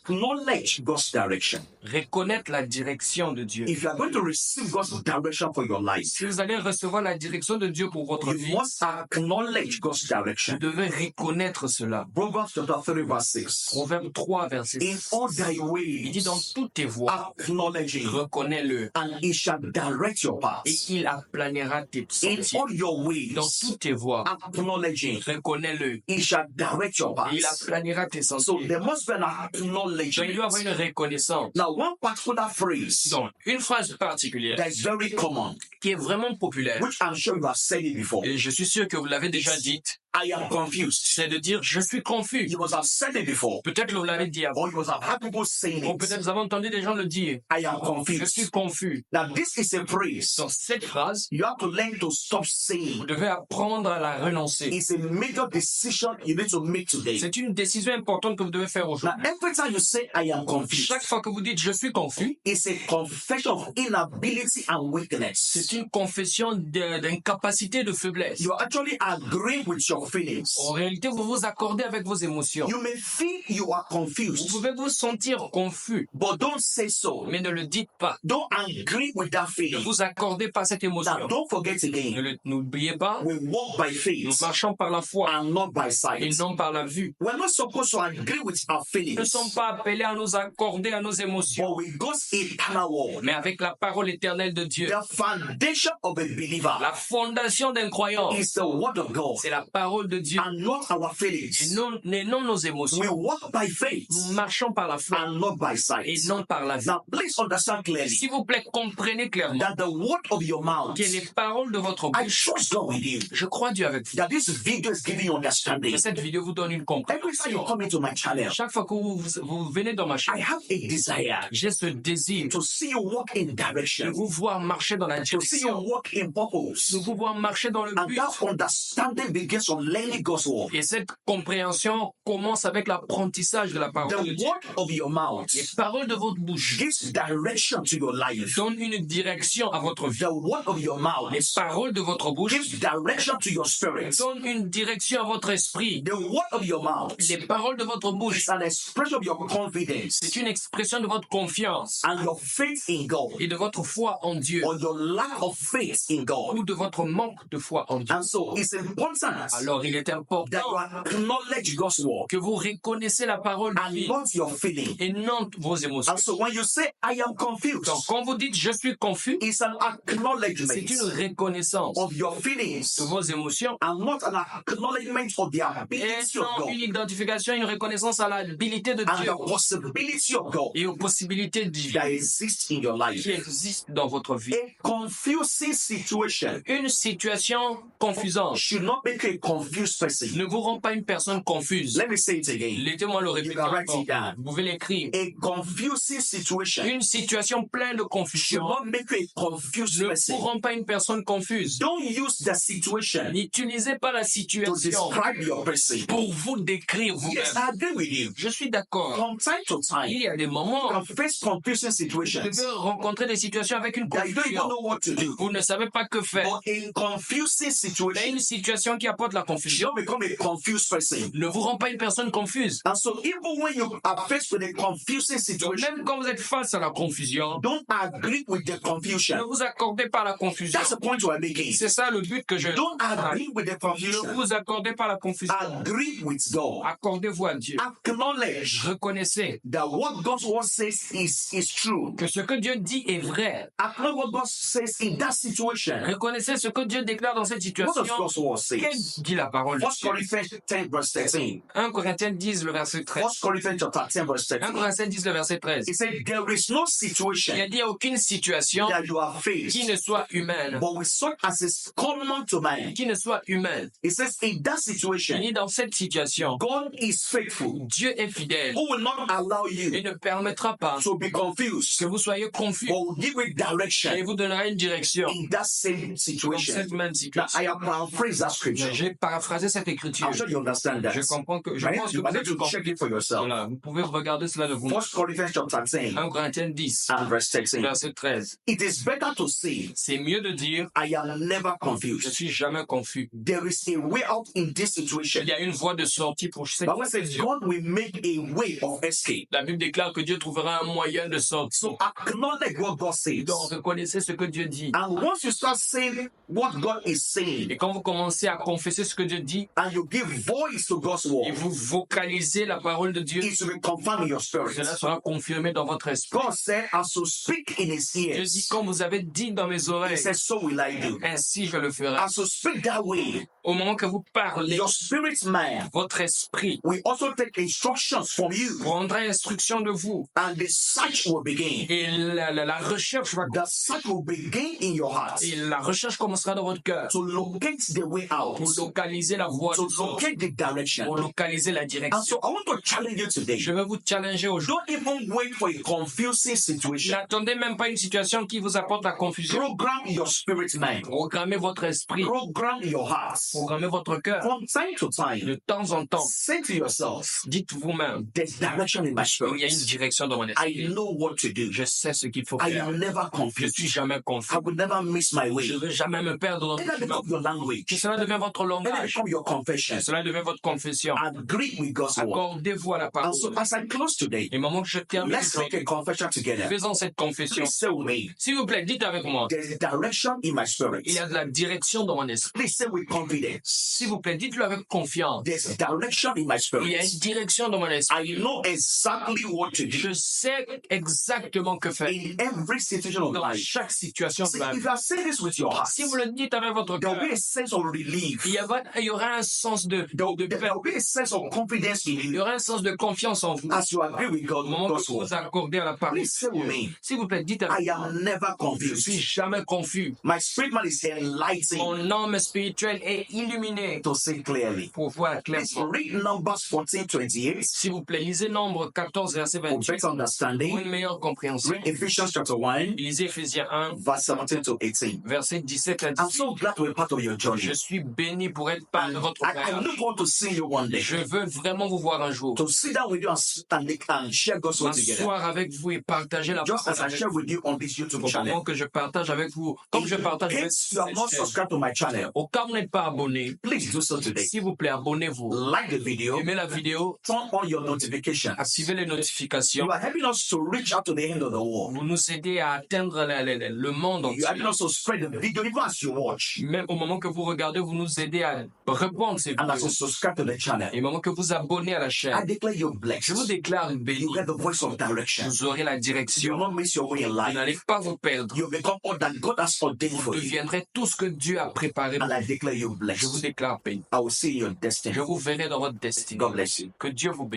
Acknowledge God's direction. Reconnaître la direction de Dieu. If you are going to receive God's direction for your life, Si vous allez recevoir la direction de Dieu pour votre you vie, must acknowledge God's vous direction. devez reconnaître cela. Proverbs chapter 3 verse 6. Proverbe 3, verset In 6. all thy Il dit dans ways, toutes tes voies, acknowledge him, reconnais-le, and he shall direct your et paths. il aplanera tes In sentiers. all your Dans ways, toutes tes voies, acknowledge him, reconnais-le, he shall direct your et il paths. aplanera tes So sentiers. there must be an Donc il doit y avoir acknowledgement. une reconnaissance. Now, one particular phrase Donc, une phrase particulière that is very common, qui est vraiment populaire, which I'm sure you have said it before. et je suis sûr que vous l'avez déjà dite, I am confused. c'est de dire « je suis confus You must have said it before, ». Peut-être que vous l'avez dit avant, or you must have had people saying ou peut-être it. vous avez entendu des gens le dire I am « je suis confused. confus Now, this is a phrase ». Dans cette phrase, you have to learn to stop vous saying. devez apprendre à la renoncer. It's a major decision you need to make today. C'est une décision importante que vous devez faire Now, aujourd'hui. every time you say I am confused, Chaque fois que vous dites « je suis confus it's a confession of inability and weakness. c'est une confession d'incapacité, de faiblesse. You are actually agreeing with your feelings. En réalité, vous vous accordez avec vos émotions. You may feel you are Vous confused, pouvez vous sentir confus, but don't say so. mais ne le dites pas. Don't agree with that Ne feeling. vous accordez pas à cette émotion. Now, don't forget again, N'oubliez pas, we walk by nous faith marchons par la foi and not by et sight. non par la vue. We're not supposed to agree with our Nous ne feelings, sommes pas appelés à nous accorder à nos émotions, but with God's eternal word, mais avec la parole éternelle de Dieu. the foundation of a believer La fondation d'un croyant, is the word of God c'est la parole de Dieu and not our et feelings. non nos We émotions. walk by faith Nous marchons par la foi and not by et sight. non par la vue. Now, please understand clearly S'il vous plaît, comprenez clairement that the word of your mouth, que les paroles de votre I bouche, trust God with you, je crois Dieu avec vous. that this video is giving you understanding. Que cette vidéo vous donne une Every time you compréhension. come into my channel, Chaque fois que vous venez dans ma I chaîne, have a desire j'ai ce désir to see you walk in de direction, vous voir marcher dans la to see you direction, walk in de purpose. vous voir marcher dans le And but. that understanding begins from learning God's word. Et cette compréhension commence avec l'apprentissage de la The parole de Dieu. word of your mouth Les paroles de votre bouche gives direction to your life. donnent une direction à votre vie. The word of your mouth Les paroles de votre bouche gives direction to your spirit. donnent une direction à votre esprit. The word of your mouth Les paroles de votre bouche, is an expression of your confidence c'est une expression de votre confiance and your faith in God, et de votre foi en Dieu or your lack of faith in God. ou de votre manque de foi en Dieu. And so it's important Alors il est that important you acknowledge God's word que vous reconnaissez la parole de and vie not your feeling. et non vos émotions. And so when you say I am confused, Donc quand vous dites je suis confus, it's an acknowledgement c'est une reconnaissance of your feelings de vos émotions and not an acknowledgement of the et ability of non God une identification, une reconnaissance à l'habilité de and Dieu the possibility of God et aux possibilités divines that exists in your life. qui existent dans votre vie. A confusing situation Une situation confusante should not make you a confused person. ne vous rend pas une personne confuse. Let me say it again. Laissez-moi le You répéter can write encore. it down. Vous pouvez l'écrire. A confusing situation Une situation pleine de should confusion not make you a confused ne vous person. rend pas une personne confuse. Don't use the situation N'utilisez pas la to situation describe your person. pour vous décrire Yes, vous-même. I agree with you. Je suis d'accord. From time to time, Il y a des moments you où can face confusing vous situations devez rencontrer des situations avec une that you don't even confusion. know what to do. Vous ne savez pas que faire. But a confusing Mais situation une situation qui apporte la should confusion not become a confused person. ne vous rend pas une personne confuse. And so even when you are faced with a confusing Donc situation, même quand vous êtes face à la confusion, don't agree with the ne confusion. vous accordez pas à la confusion. That's the point we're making. C'est ça le but que je... Don't agree with the Ne confusion. vous accordez pas à la confusion. Agree with God. Accordez-vous à Dieu. Acknowledge Reconnaissez that what God's word says is true. que ce que Dieu dit est vrai. Acknowledge what God says in that situation. Reconnaissez ce que Dieu déclare dans cette What situation. does God's word say? Qu'est-ce que dit la parole de 1 Dieu? Corinthians 10 verse 13. 1 Corinthiens 10, le verset 13. 1 Corinthians chapter 10 verse 1 13. Corinthiens 10, le verset 13. It said there is no Il a situation dit, il n'y a aucune situation that you have qui faced, ne soit humaine. but with such as is common to man. Qui ne soit humaine. It says in that Il situation, dit, dans cette situation, God is faithful, Dieu est fidèle who will not allow et you ne permettra pas to be confused, que vous soyez confus but will give you et direction vous donnera une and direction. in that same Dans situation. cette même Now, situation. I have paraphrased that scripture. J'ai paraphrasé cette écriture. I'm sure you understand that. Je comprends que, je Right? pense que You vous need avez to check it for yourself. Voilà, vous pouvez regarder cela de vous. 1 Corinthians chapter 10 1 Corinthiens 10, and verse 13. verset 13. It is better to say, C'est mieux de dire, I am never je confused. suis jamais confus. There is a way out in this situation. Il y a une voie de sortie pour cette Bible says situation. God will make a way of escape. La Bible déclare que Dieu trouvera un moyen de sortir. So acknowledge what God says. Donc, reconnaissez ce que Dieu dit. And once you start saying what God is saying, Et quand vous commencez à confesser ce que Dieu dit, and you give voice to God's et word, vous vocalisez la parole de Dieu, it will be confirmed in your spirit. cela sera confirmé dans votre esprit. God said, as you speak in his Dieu ears, dit, comme vous avez dit dans mes he oreilles, said, so will I do. ainsi je le ferai. As you speak that way, Au moment que vous parlez, your spirit man votre esprit will also take instructions from you, prendra instruction de vous. and the search will begin. Et la recherche va The search will begin in your heart et la recherche commencera dans votre cœur to locate the way out, pour localiser la voie, to de sortie, locate the direction. pour localiser la And direction. so I want to challenge you today. Je vais vous challenger aujourd'hui. Don't even wait for a confusing situation. N'attendez même pas une situation qui vous apporte la confusion. Program your spirit mind. Programmez votre esprit, Program your heart. programmez votre cœur. From time to time, De temps en temps, say to yourself, dites vous-même, there's direction in my il y a une spirit. direction dans mon esprit. I know what to do. Je sais ce qu'il faut I faire. am never Je confused. suis jamais confus. I will never miss my way. Je ne veux jamais me perdre dans Let le that chemin. become your language. Que cela devient votre Let that langage. become your confession. Que cela devient votre confession. Agree with God's word. Accordez-vous à la And parole. so as I close today, Et au moment que je termine, let's make a confession together. faisons cette confession. Please say with me. S'il vous plaît, dites avec moi. There's a direction in my spirit. Il y a de la direction dans mon esprit. Please say with confidence. S'il vous plaît, dites-le avec confiance. There's a direction in my Il y a spirit. une direction dans mon esprit. I know exactly what to do Je sais exactement que faire in every situation of dans life. chaque situation de See, ma if vie. you are saying this with your heart, Si vous le dites avec votre there will cœur, be a sense of relief. il y aura un sens de There paix. will be a sense of confidence in Il y you aura un sens de confiance en vous. as you agree with God, Au moment que God's vous word. vous accordez à la parole. Please say with me. S'il vous plaît, dites avec I am never Je suis confused. jamais confus. My spirit man is enlightened Mon âme spirituelle est illuminée to see clearly. pour voir Please clairement. read Numbers 14:28 S'il vous plaît, lisez Nombre 14, verset for 28 better pour understanding. une meilleure compréhension. Read Ephesians chapter 1, Lisez Éphésiens 1, verse 17 to 18. verset 17 à I'm 18. so glad to be part of your journey. Je suis béni pour être part de votre I voyage. look forward to seeing you one day. Je veux vraiment vous voir un jour. To sit down with you and share God's word together. M'asseoir avec vous et partager la Just as I parole share with you on this YouTube au channel. moment que je partage avec vous. Comme je partage avec If you are not vous. subscribed to my channel, Au cas où vous n'êtes pas abonné, please do so today. s'il vous plaît, abonnez-vous. Like the video, Aimez la vidéo, turn on your notifications. activez les notifications. You are helping us to reach out to the end of the world. Vous nous aidez à atteindre le monde You entier. are helping us to spread the video even as you watch. Même au moment que vous regardez, vous nous aidez à répondre ces And as you vidéos. subscribe to the channel, Et au moment que vous abonnez à la I chaîne, declare you je vous blessed. déclare béni. You get the voice of direction. Vous aurez la You will direction. not miss your way in Vous life. n'allez pas vous perdre. You become all that God has ordained Vous for you. deviendrez tout ce que Dieu a préparé pour And I vous. declare you Je vous blessed. déclare béni. I will see your destiny. Je vous verrai dans votre destinée. God bless you. Que Dieu vous bénisse.